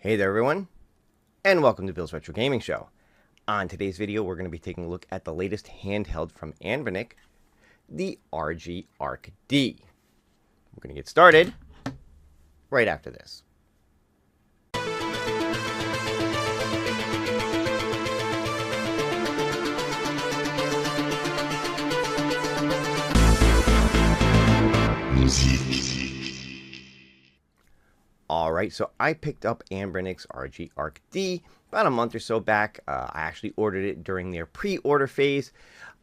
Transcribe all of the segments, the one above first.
Hey there everyone, and welcome to Bill's Retro Gaming Show. On today's video, we're going to be taking a look at the latest handheld from Anbernic, the RG ARC-D. We're going to get started right after this. Alright, so I picked up Anbernic's RG ARC-D about a month or so back. I actually ordered it during their pre-order phase.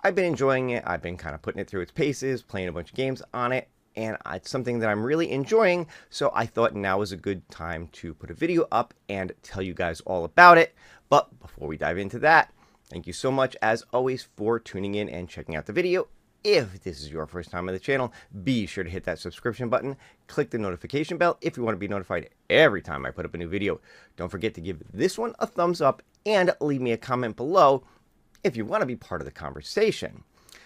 I've been enjoying it. I've been kind of putting it through its paces, playing a bunch of games on it, and it's something that I'm really enjoying, so I thought now was a good time to put a video up and tell you guys all about it. But before we dive into that, thank you so much, as always, for tuning in and checking out the video. If this is your first time on the channel, be sure to hit that subscription button, click the notification bell if you want to be notified every time I put up a new video. Don't forget to give this one a thumbs up and leave me a comment below if you want to be part of the conversation.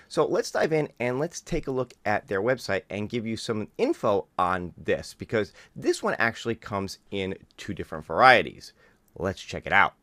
So let's dive in and let's take a look at their website and give you some info on this, because this one actually comes in two different varieties. Let's check it out.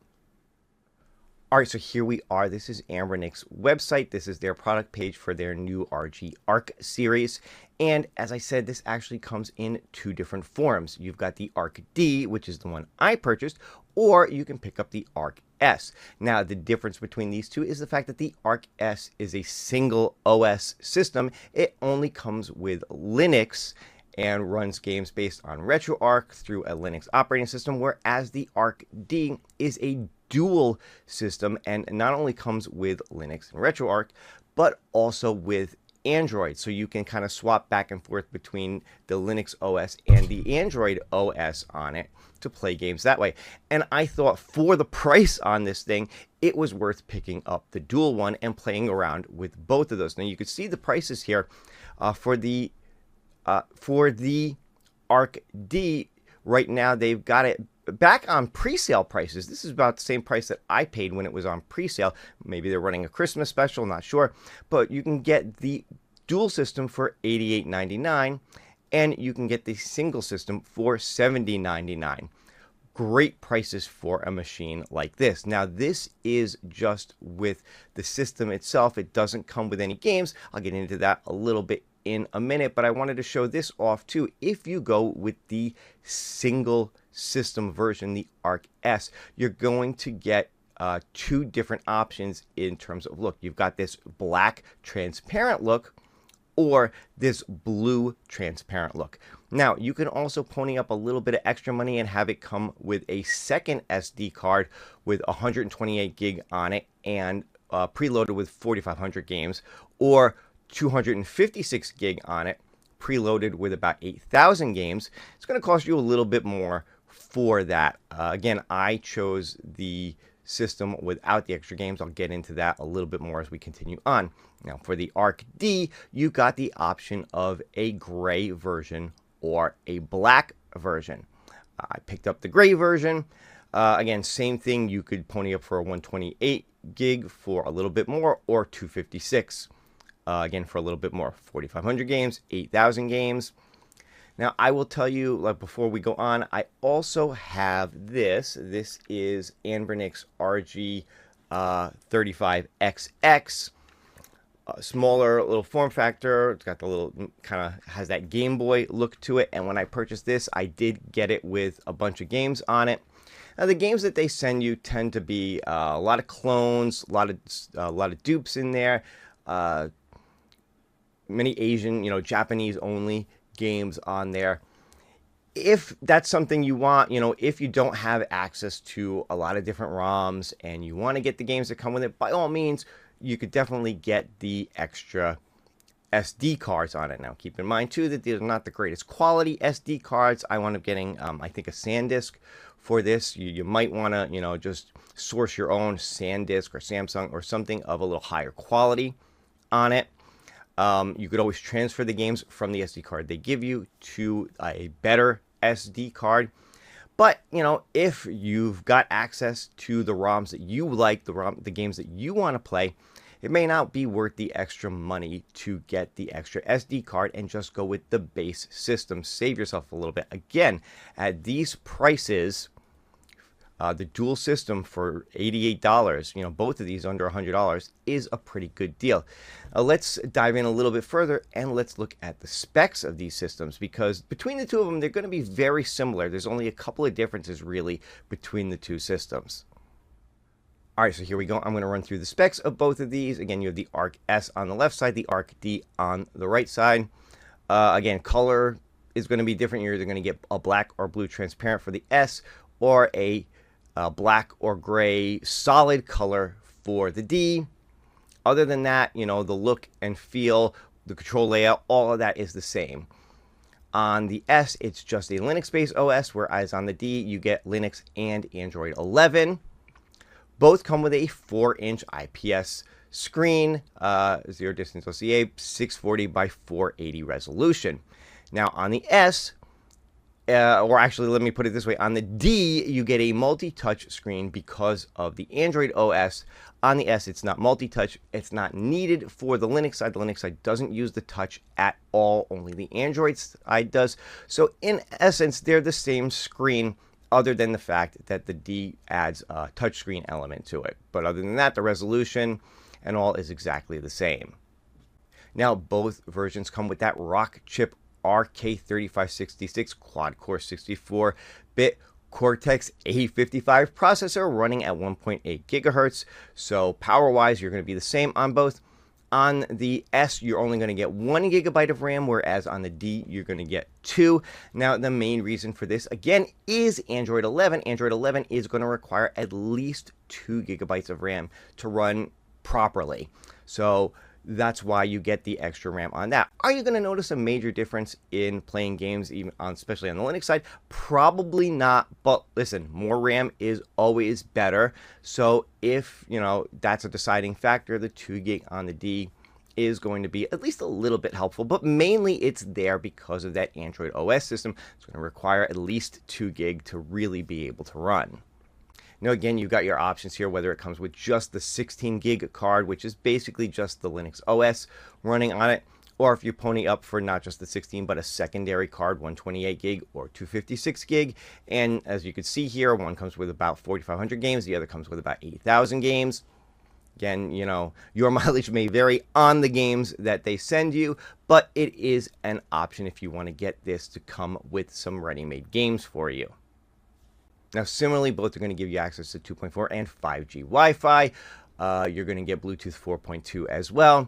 Alright, so here we are. This is Anbernic's website. This is their product page for their new RG ARC series. And as I said, this actually comes in two different forms. You've got the ARC-D, which is the one I purchased, or you can pick up the ARC-S. Now, the difference between these two is the fact that the ARC-S is a single OS system. It only comes with Linux and runs games based on RetroArch through a Linux operating system, whereas the ARC-D is a dual system and not only comes with Linux and RetroArch, but also with Android. So you can kind of swap back and forth between the Linux OS and the Android OS on it to play games that way. And I thought for the price on this thing, it was worth picking up the dual one and playing around with both of those. Now you can see the prices here for the ARC-D. Right now they've got it back on pre-sale prices. This is about the same price that I paid when it was on pre-sale. Maybe they're running a Christmas special, not sure. But you can get the dual system for $88.99 and you can get the single system for $70.99. Great prices for a machine like this. Now, this is just with the system itself. It doesn't come with any games. I'll get into that a little bit in a minute, but I wanted to show this off too. If you go with the single system version, the ARC-S, you're going to get two different options in terms of look. You've got this black transparent look or this blue transparent look. Now, you can also pony up a little bit of extra money and have it come with a second SD card with 128 gig on it and preloaded with 4,500 games, or 256 gig on it, preloaded with about 8,000 games. It's going to cost you a little bit more for that. Again, I chose the system without the extra games. I'll get into that a little bit more as we continue on. Now, for the ARC-D, you got the option of a gray version or a black version. I picked up the gray version. Again, same thing. You could pony up for a 128 gig for a little bit more, or 256. Again, for a little bit more, 4,500 games, 8,000 games. Now, I will tell you, like before we go on, I also have this. This is Anbernic's RG 35XX. Smaller little form factor. It's got the little, kind of has that Game Boy look to it. And when I purchased this, I did get it with a bunch of games on it. Now, the games that they send you tend to be a lot of clones, a lot of dupes in there. Many Asian, Japanese only games on there. If that's something you want, if you don't have access to a lot of different ROMs and you want to get the games that come with it, by all means, you could definitely get the extra SD cards on it. Now, keep in mind too that these are not the greatest quality SD cards. I wound up getting, I think, a SanDisk for this. You might want to, just source your own SanDisk or Samsung or something of a little higher quality on it. You could always transfer the games from the SD card they give you to a better SD card. But, if you've got access to the ROMs that you like, the games that you want to play, it may not be worth the extra money to get the extra SD card and just go with the base system. Save yourself a little bit. Again, at these prices, The dual system for $88, both of these under $100, is a pretty good deal. Let's dive in a little bit further and let's look at the specs of these systems, because between the two of them, they're going to be very similar. There's only a couple of differences really between the two systems. All right, so here we go. I'm going to run through the specs of both of these. Again, you have the ARC-S on the left side, the ARC-D on the right side. Again, color is going to be different. You're either going to get a black or blue transparent for the S, or a black or gray solid color for the D. Other than that, the look and feel, the control layout, all of that is the same. On the S, it's just a Linux-based OS, whereas on the D, you get Linux and Android 11. Both come with a 4-inch IPS screen, zero distance OCA, 640 by 480 resolution. Now on the S, or actually, let me put it this way. On the D, you get a multi-touch screen because of the Android OS. On the S, it's not multi-touch. It's not needed for the Linux side. The Linux side doesn't use the touch at all. Only the Android side does. So in essence, they're the same screen, other than the fact that the D adds a touchscreen element to it. But other than that, the resolution and all is exactly the same. Now, both versions come with that Rock chip RK3566 quad-core 64-bit Cortex A55 processor running at 1.8 gigahertz. So power-wise, you're going to be the same on both. On the S, you're only going to get 1 gigabyte of RAM, whereas on the D, you're going to get 2. Now, the main reason for this, again, is Android 11. Android 11 is going to require at least 2 gigabytes of RAM to run properly. So that's why you get the extra RAM on that. Are you going to notice a major difference in playing games, especially on the Linux side? Probably not, but listen, more RAM is always better. So if, that's a deciding factor, the 2 gig on the D is going to be at least a little bit helpful, but mainly it's there because of that Android OS system. It's going to require at least 2 gig to really be able to run. Now, again, you've got your options here, whether it comes with just the 16 gig card, which is basically just the Linux OS running on it, or if you pony up for not just the 16, but a secondary card, 128 gig or 256 gig. And as you can see here, one comes with about 4,500 games, the other comes with about 8,000 games. Again, your mileage may vary on the games that they send you, but it is an option if you want to get this to come with some ready-made games for you. Now, similarly, both are going to give you access to 2.4 and 5G Wi-Fi. You're going to get Bluetooth 4.2 as well.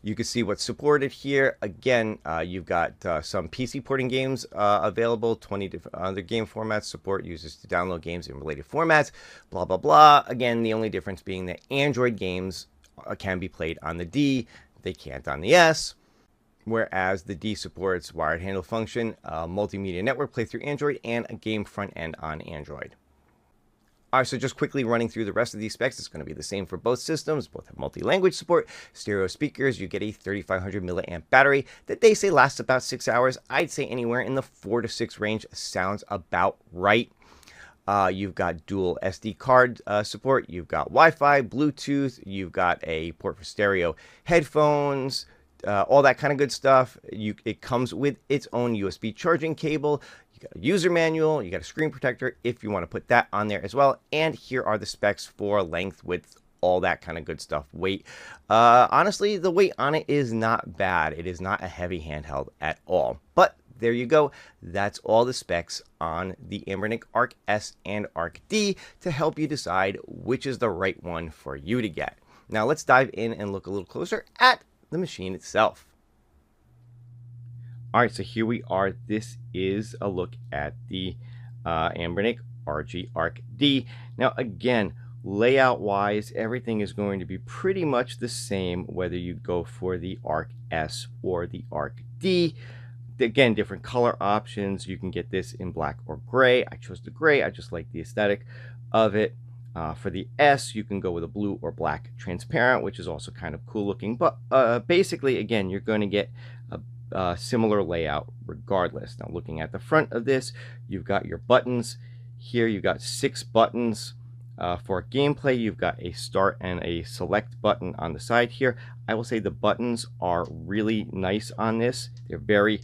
You can see what's supported here. Again, you've got some PC porting games available, 20 different other game formats, support users to download games in related formats, blah, blah, blah. Again, the only difference being that Android games can be played on the D. They can't on the S. Whereas the D supports wired handle function, multimedia network play through Android, and a game front end on Android. All right, so just quickly running through the rest of these specs, it's going to be the same for both systems. Both have multi-language support, stereo speakers. You get a 3,500 milliamp battery that they say lasts about 6 hours. I'd say anywhere in the 4 to 6 range sounds about right. You've got dual SD card support. You've got Wi-Fi, Bluetooth. You've got a port for stereo headphones, all that kind of good stuff. It comes with its own USB charging cable. You got a user manual, you got a screen protector if you want to put that on there as well. And here are the specs for length, width, all that kind of good stuff. Weight, honestly, the weight on it is not bad. It is not a heavy handheld at all. But there you go. That's all the specs on the Anbernic ARC-S and ARC-D to help you decide which is the right one for you to get. Now let's dive in and look a little closer at the machine itself. All right, so here we are. This is a look at the Anbernic RG ARC-D. Now, again, layout-wise, everything is going to be pretty much the same whether you go for the ARC-S or the ARC-D. Again, different color options. You can get this in black or gray. I chose the gray. I just like the aesthetic of it. For the S, you can go with a blue or black transparent, which is also kind of cool looking. But basically, again, you're going to get a similar layout regardless. Now, looking at the front of this, you've got your buttons. Here, you've got 6 buttons. For gameplay, you've got a start and a select button on the side here. I will say the buttons are really nice on this. They're very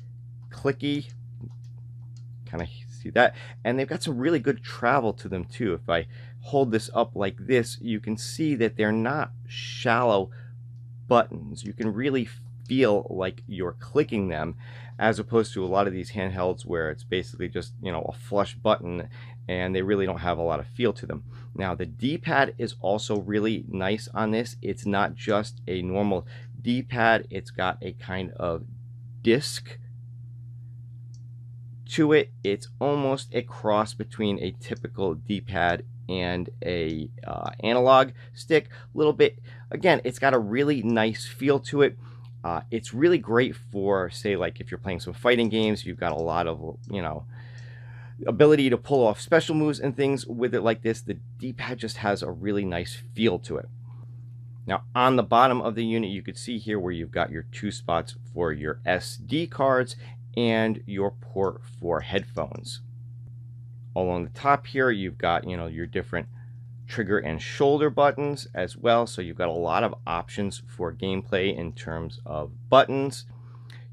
clicky. Kind of see that. And they've got some really good travel to them too. If I hold this up like this, you can see that they're not shallow buttons. You can really feel like you're clicking them, as opposed to a lot of these handhelds where it's basically just, you know, a flush button and they really don't have a lot of feel to them. Now the D-pad is also really nice on this. It's not just a normal D-pad, it's got a kind of disc to it. It's almost a cross between a typical D-pad and a analog stick a little bit. Again, it's got a really nice feel to it. It's really great for, say, like if you're playing some fighting games, you've got a lot of, you know, ability to pull off special moves and things with it like this. The D-pad just has a really nice feel to it. Now on the bottom of the unit, you could see here where you've got your 2 spots for your SD cards and your port for headphones. Along the top here, you've got, you know, your different trigger and shoulder buttons as well. So you've got a lot of options for gameplay in terms of buttons.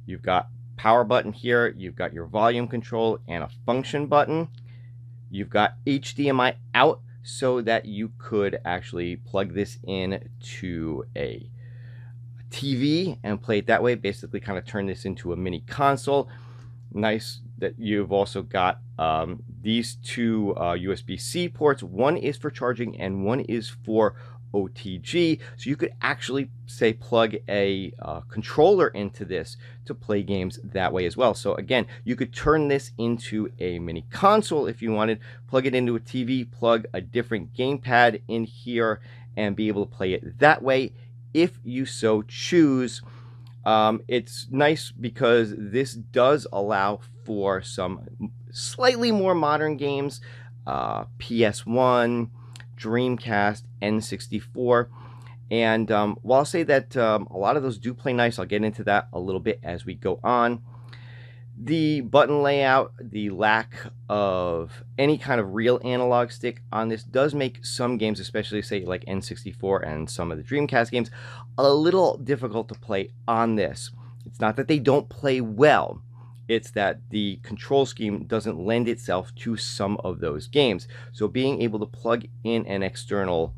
You've got power button here. You've got your volume control and a function button. You've got HDMI out so that you could actually plug this in to a TV and play it that way. Basically kind of turn this into a mini console. Nice that you've also got these 2 USB-C ports. One is for charging and one is for OTG. So you could actually, say, plug a controller into this to play games that way as well. So again, you could turn this into a mini console if you wanted, plug it into a TV, plug a different gamepad in here, and be able to play it that way if you so choose. It's nice because this does allow for some slightly more modern games, PS1, Dreamcast, N64, and while I'll say that a lot of those do play nice, I'll get into that a little bit as we go on. The button layout, the lack of any kind of real analog stick on this does make some games, especially say like N64 and some of the Dreamcast games, a little difficult to play on this. It's not that they don't play well, it's that the control scheme doesn't lend itself to some of those games. So being able to plug in an external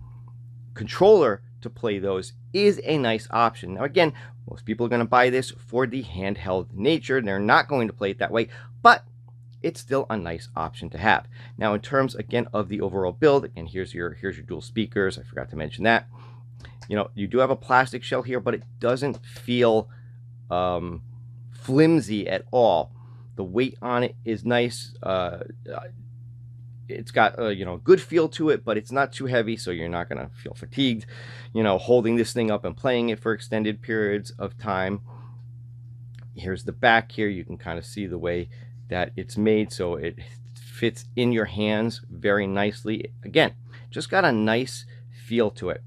controller to play those is a nice option. Now again, most people are going to buy this for the handheld nature. They're not going to play it that way, but it's still a nice option to have. Now in terms again of the overall build, and here's your dual speakers. I forgot to mention that. You know, you do have a plastic shell here, but it doesn't feel flimsy at all. The weight on it is nice. It's got you know, good feel to it, but it's not too heavy, so you're not gonna feel fatigued, you know, holding this thing up and playing it for extended periods of time. Here's the back here. You can kind of see the way that it's made, so it fits in your hands very nicely. Again, just got a nice feel to it.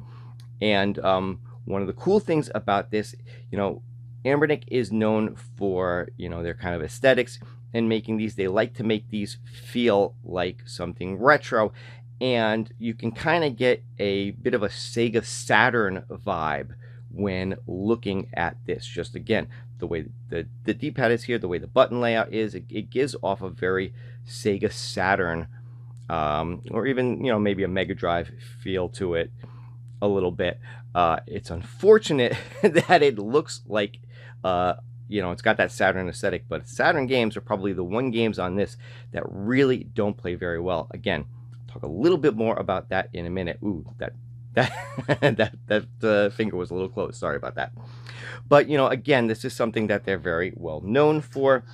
And one of the cool things about this, you know, Anbernic is known for, you know, their kind of aesthetics and making these. They like to make these feel like something retro, and you can kind of get a bit of a Sega Saturn vibe when looking at this. Just again, the way the D-pad is here, the way the button layout is, it gives off a very Sega Saturn, or even, you know, maybe a Mega Drive feel to it a little bit. It's unfortunate that it looks like you know, it's got that Saturn aesthetic, but Saturn games are probably the one games on this that really don't play very well. Again, I'll talk a little bit more about that in a minute. Ooh, that finger was a little close. Sorry about that. But, you know, again, this is something that they're very well known for.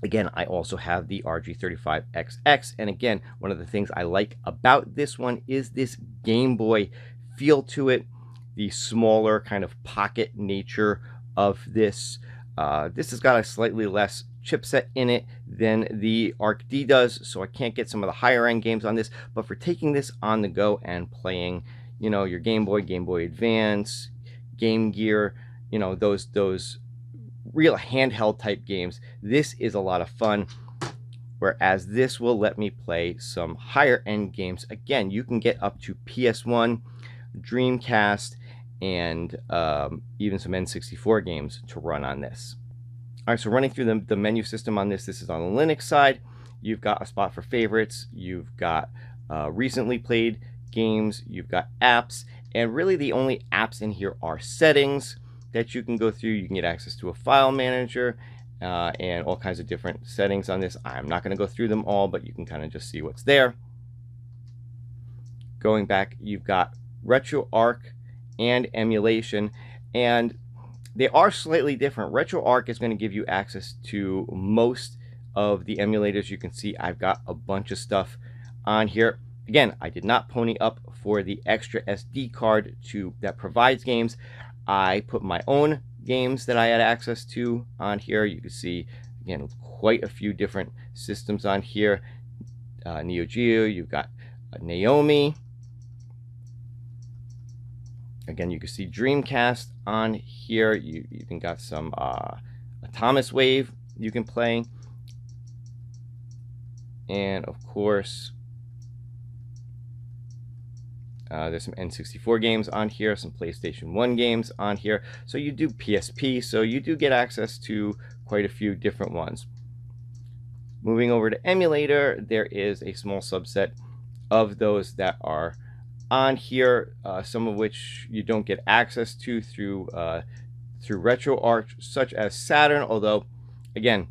Again, I also have the RG35XX, and again, one of the things I like about this one is this Game Boy feel to it, the smaller kind of pocket nature of this. This has got a slightly less chipset in it than the ARC-D does, so I can't get some of the higher end games on this, but for taking this on the go and playing, you know, your Game Boy, Game Boy Advance, Game Gear, you know, those real handheld type games, this is a lot of fun. Whereas this will let me play some higher end games. Again, you can get up to PS1, Dreamcast, and even some N64 games to run on this. All right, so running through the menu system on this, this is on the Linux side. you've got a spot for favorites, you've got recently played games, you've got apps, and really the only apps in here are settings that you can go through. You can get access to a file manager and all kinds of different settings on this. I'm not going to go through them all, but you can kind of just see what's there. Going back, you've got RetroArch and emulation, and they are slightly different. RetroArch is going to give you access to most of the emulators. You can see I've got a bunch of stuff on here. Again, I did not pony up for the extra SD card that provides games. I put my own games that I had access to on here. You can see, again, quite a few different systems on here. Neo Geo, you've got Naomi. Again, you can see Dreamcast on here. You even got some Thomas Wave you can play. And of course, there's some N64 games on here, some PlayStation 1 games on here. So you do PSP, so you do get access to quite a few different ones. Moving over to emulator, there is a small subset of those that are on here, some of which you don't get access to through RetroArch, such as Saturn, although, again,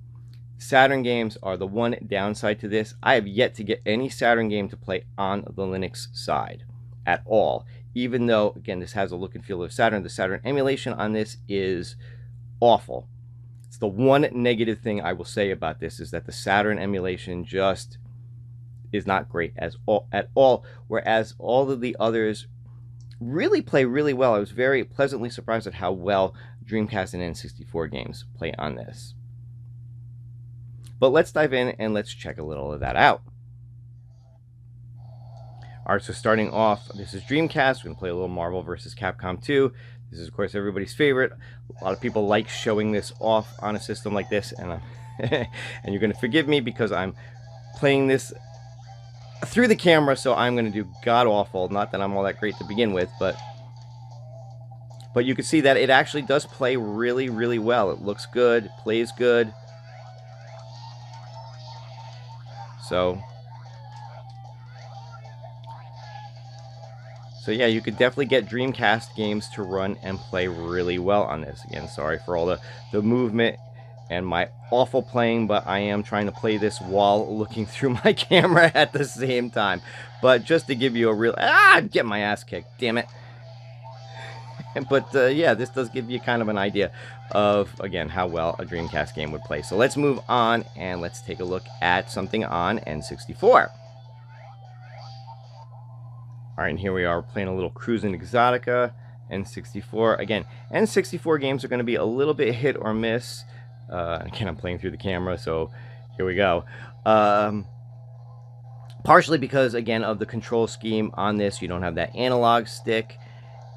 Saturn games are the one downside to this. I have yet to get any Saturn game to play on the Linux side at all, even though, again, this has a look and feel of Saturn. The Saturn emulation on this is awful. It's the one negative thing I will say about this, is that the Saturn emulation just is not great at all, whereas all of the others really play really well. I was very pleasantly surprised at how well Dreamcast and N64 games play on this. But let's dive in and let's check a little of that out. All right, so starting off, this is Dreamcast. We're going to play a little Marvel vs. Capcom 2. This is, of course, everybody's favorite. A lot of people like showing this off on a system like this, and and you're going to forgive me because I'm playing this through the camera, so I'm going to do god-awful. Not that I'm all that great to begin with, but you can see that it actually does play really, really well. It looks good, plays good. So yeah, you could definitely get Dreamcast games to run and play really well on this. Again, sorry for all the movement and my awful playing, but I am trying to play this while looking through my camera at the same time. But just to give you a real... get my ass kicked, damn it. But yeah, this does give you kind of an idea of, again, how well a Dreamcast game would play. So let's move on and let's take a look at something on N64. All right, and here we are playing a little Cruisin' Exotica, N64. Again, N64 games are going to be a little bit hit or miss. Again, I'm playing through the camera, so here we go. Partially because, again, of the control scheme on this, you don't have that analog stick,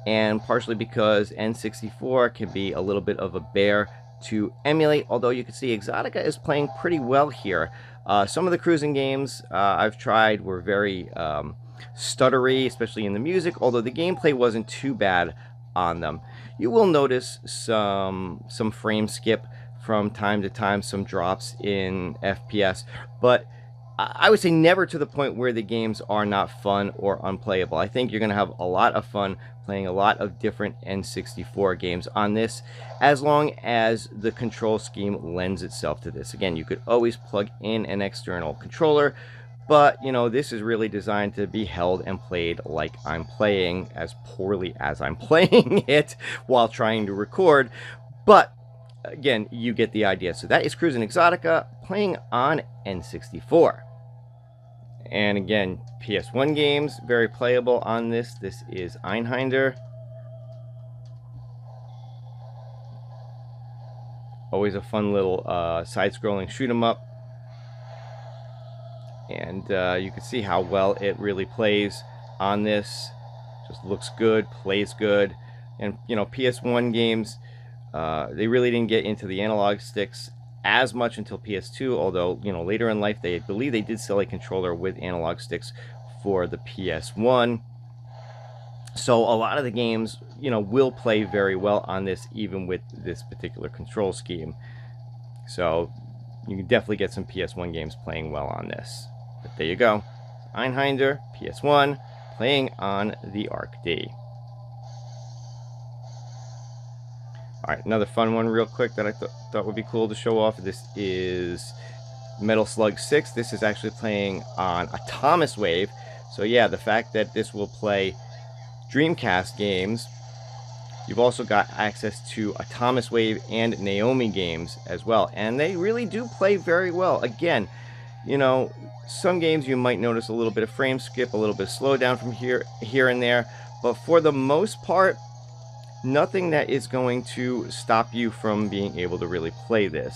and partially because N64 can be a little bit of a bear to emulate, although you can see Exotica is playing pretty well here. Some of the cruising games I've tried were very stuttery, especially in the music, although the gameplay wasn't too bad on them. You will notice some frame skip from time to time, some drops in FPS, but I would say never to the point where the games are not fun or unplayable. I think you're going to have a lot of fun playing a lot of different N64 games on this, as long as the control scheme lends itself to this. Again, you could always plug in an external controller, but, you know, this is really designed to be held and played like I'm playing, as poorly as I'm playing it while trying to record. But, again, you get the idea. So that is Cruisin' Exotica playing on N64. And again, PS1 games, very playable on this. This is Einhinder. Always a fun little side-scrolling shoot-'em-up. And you can see how well it really plays on this. Just looks good, plays good. And, you know, PS1 games, they really didn't get into the analog sticks as much until PS2, although, you know, later in life, I believe they did sell a controller with analog sticks for the PS1. So a lot of the games, you know, will play very well on this, even with this particular control scheme. So you can definitely get some PS1 games playing well on this. But there you go. Einhinder, PS1, playing on the ARC-D. Alright, another fun one real quick that I thought would be cool to show off. This is Metal Slug 6. This is actually playing on Atomic Wave. So yeah, the fact that this will play Dreamcast games, you've also got access to Atomic Wave and Naomi games as well. And they really do play very well. Again, you know, some games you might notice a little bit of frame skip, a little bit of slowdown from here and there. But for the most part, nothing that is going to stop you from being able to really play this.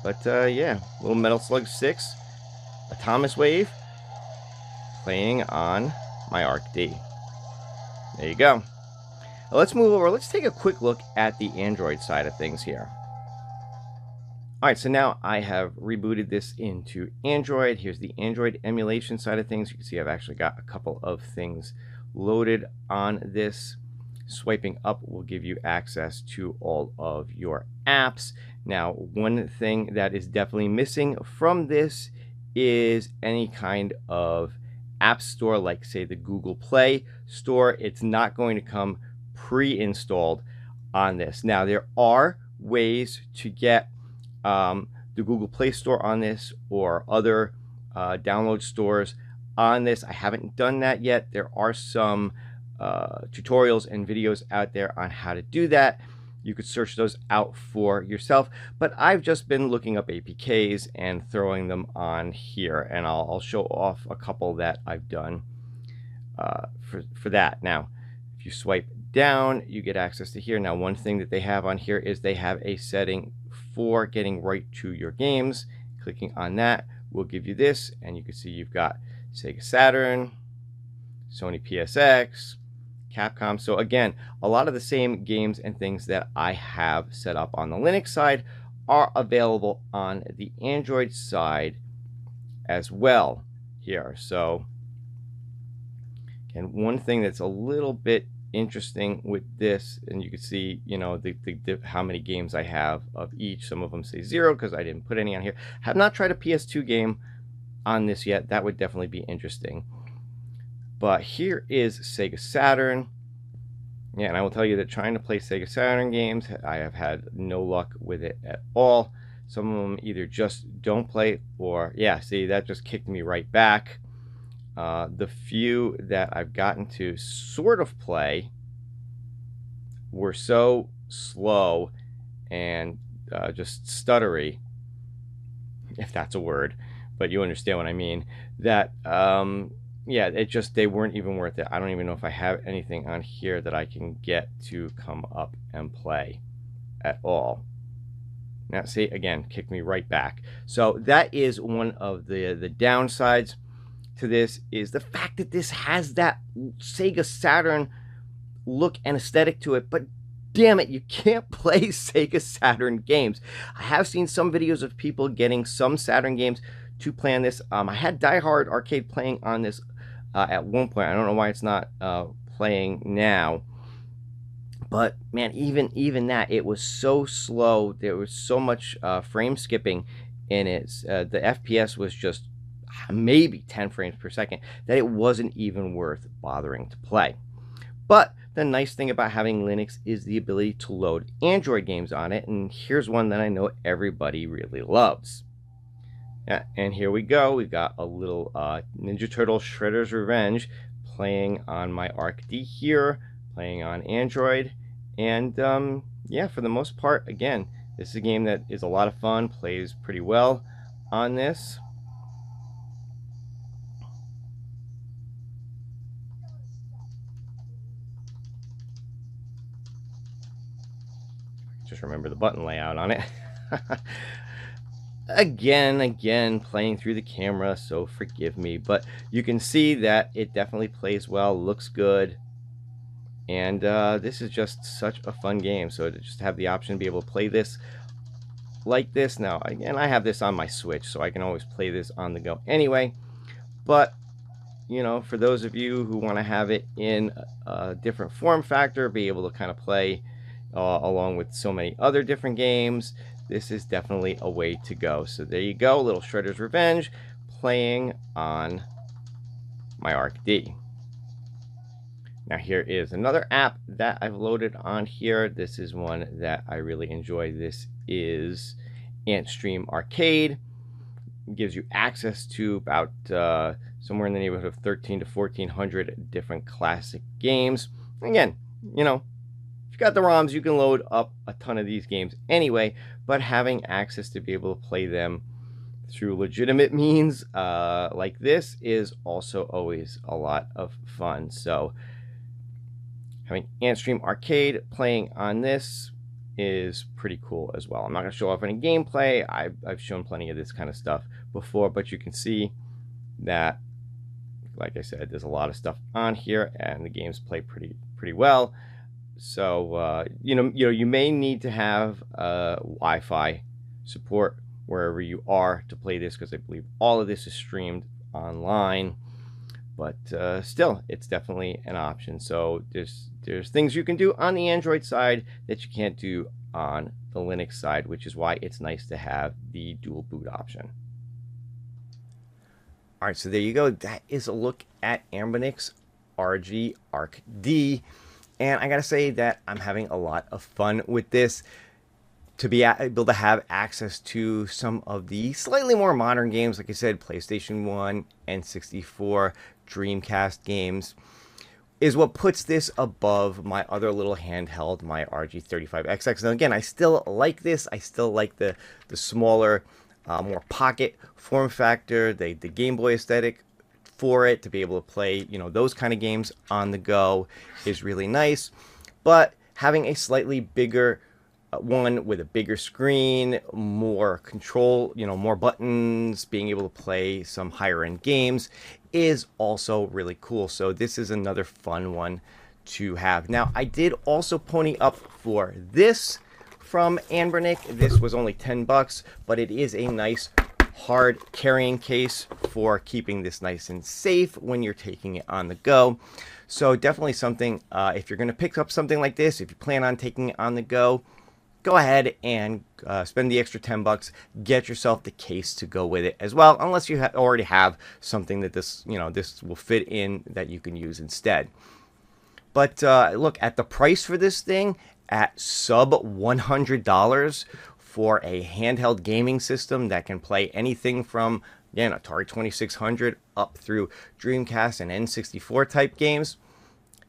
But yeah, little Metal Slug 6, Atomic Wave, playing on my ARC-D. There you go. Now let's move over. Let's take a quick look at the Android side of things here. Alright, so now I have rebooted this into Android. Here's the Android emulation side of things. You can see I've actually got a couple of things loaded on this. Swiping up will give you access to all of your apps. Now, one thing that is definitely missing from this is any kind of app store, like say the Google Play Store. It's not going to come pre-installed on this. Now, there are ways to get the Google Play Store on this or other download stores on this. I haven't done that yet. There are some tutorials and videos out there on how to do that. You could search those out for yourself, but I've just been looking up APKs and throwing them on here, and I'll show off a couple that I've done for that. Now, if you swipe down, you get access to here. Now, one thing that they have on here is they have a setting for getting right to your games. Clicking on that will give you this, and you can see you've got Sega Saturn, Sony PSX, Capcom. So again, a lot of the same games and things that I have set up on the Linux side are available on the Android side as well here. So again, one thing that's a little bit interesting with this, and you can see, you know, how many games I have of each. Some of them say 0 because I didn't put any on here. Have not tried a PS2 game on this yet. That would definitely be interesting. But here is Sega Saturn. Yeah, and I will tell you that trying to play Sega Saturn games, I have had no luck with it at all. Some of them either just don't play, or, yeah, see, that just kicked me right back. The few that I've gotten to sort of play were so slow and just stuttery, if that's a word, but you understand what I mean, that yeah, they weren't even worth it. I don't even know if I have anything on here that I can get to come up and play at all. Now, see, again, kicked me right back. So that is one of the downsides to this, is the fact that this has that Sega Saturn look and aesthetic to it, but damn it, you can't play Sega Saturn games. I have seen some videos of people getting some Saturn games to play on this. I had Die Hard Arcade playing on this at one point. I don't know why it's not playing now, but man, even that, it was so slow. There was so much frame skipping in it. The FPS was just maybe 10 frames per second that it wasn't even worth bothering to play. But the nice thing about having Linux is the ability to load Android games on it, and here's one that I know everybody really loves. Yeah, and here we go. We've got a little Ninja Turtle Shredder's Revenge playing on my ARC-D here, playing on Android. And yeah, for the most part, again, this is a game that is a lot of fun, plays pretty well on this. Just remember the button layout on it. Again, playing through the camera, so forgive me, but you can see that it definitely plays well, looks good, and this is just such a fun game. So to just have the option to be able to play this like this. Now, again, I have this on my Switch, so I can always play this on the go anyway, but you know, for those of you who want to have it in a different form factor, be able to kind of play, along with so many other different games. This is definitely a way to go. So there you go, little Shredder's Revenge playing on my ARC-D. Now here is another app that I've loaded on here. This is one that I really enjoy. This is Antstream Arcade. It gives you access to about somewhere in the neighborhood of 13 to 1400 different classic games. Again, you know, if you got the ROMs, you can load up a ton of these games anyway, but having access to be able to play them through legitimate means like this is also always a lot of fun. So having Antstream Arcade playing on this is pretty cool as well. I'm not going to show off any gameplay. I've shown plenty of this kind of stuff before, but you can see that, like I said, there's a lot of stuff on here, and the games play pretty well. So you may need to have Wi-Fi support wherever you are to play this, because I believe all of this is streamed online. But still, it's definitely an option. So there's things you can do on the Android side that you can't do on the Linux side, which is why it's nice to have the dual boot option. All right, so there you go. That is a look at Anbernic RG ARC-D. And I got to say that I'm having a lot of fun with this. To be able to have access to some of the slightly more modern games, like I said, PlayStation 1, N64, Dreamcast games, is what puts this above my other little handheld, my RG35XX. Now again, I still like this. I still like the smaller, more pocket form factor, the Game Boy aesthetic for it, to be able to play, those kind of games on the go is really nice. But having a slightly bigger one with a bigger screen, more control, more buttons, being able to play some higher end games is also really cool. So this is another fun one to have. Now, I did also pony up for this from Anbernic. This was only 10 bucks, but it is a nice hard carrying case for keeping this nice and safe when you're taking it on the go. So definitely something, if you're going to pick up something like this, if you plan on taking it on the go, go ahead and spend the extra 10 bucks, get yourself the case to go with it as well, unless you already have something that this will fit in that you can use instead. But look at the price for this thing at sub $100 for a handheld gaming system that can play anything from, again, Atari 2600 up through Dreamcast and N64 type games,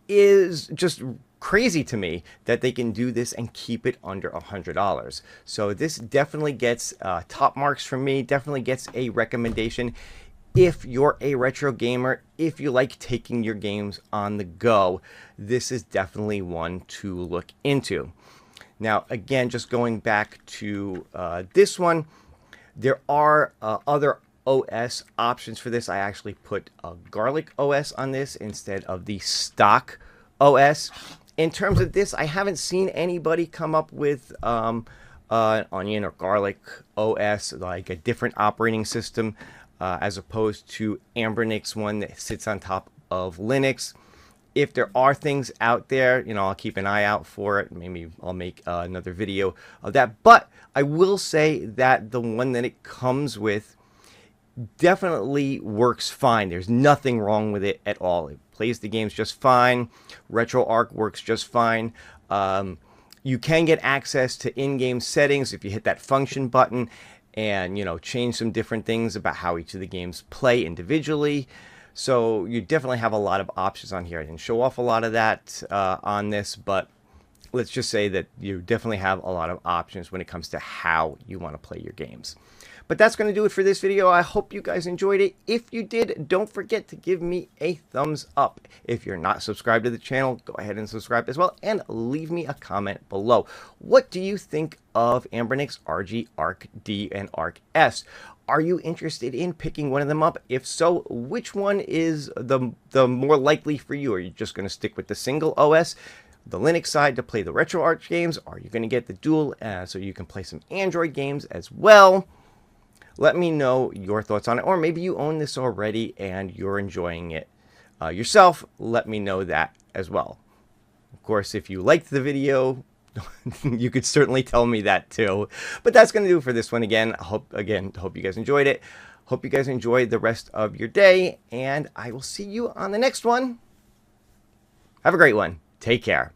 is just crazy to me that they can do this and keep it under $100. So this definitely gets top marks from me, definitely gets a recommendation. If you're a retro gamer, if you like taking your games on the go, this is definitely one to look into. Now, again, just going back to this one, there are other OS options for this. I actually put a Garlic OS on this instead of the stock OS. In terms of this, I haven't seen anybody come up with an Onion or Garlic OS, like a different operating system, as opposed to Anbernic's one that sits on top of Linux. If there are things out there, I'll keep an eye out for it. Maybe I'll make another video of that. But I will say that the one that it comes with definitely works fine. There's nothing wrong with it at all. It plays the games just fine. RetroArch works just fine. You can get access to in-game settings if you hit that function button and, change some different things about how each of the games play individually. So you definitely have a lot of options on here. I didn't show off a lot of that on this, but let's just say that you definitely have a lot of options when it comes to how you want to play your games. But that's going to do it for this video. I hope you guys enjoyed it. If you did, don't forget to give me a thumbs up. If you're not subscribed to the channel, go ahead and subscribe as well, and leave me a comment below. What do you think of Anbernic's RG ARC-D and ARC-S? Are you interested in picking one of them up? If so, which one is the more likely for you? Are you just going to stick with the single OS, the Linux side, to play the RetroArch games? Are you going to get the dual so you can play some Android games as well? Let me know your thoughts on it, or maybe you own this already and you're enjoying it yourself. Let me know that as well. Of course, if you liked the video, You could certainly tell me that too. But that's going to do it for this one again. Hope you guys enjoyed it. Hope you guys enjoyed the rest of your day, and I will see you on the next one. Have a great one. Take care.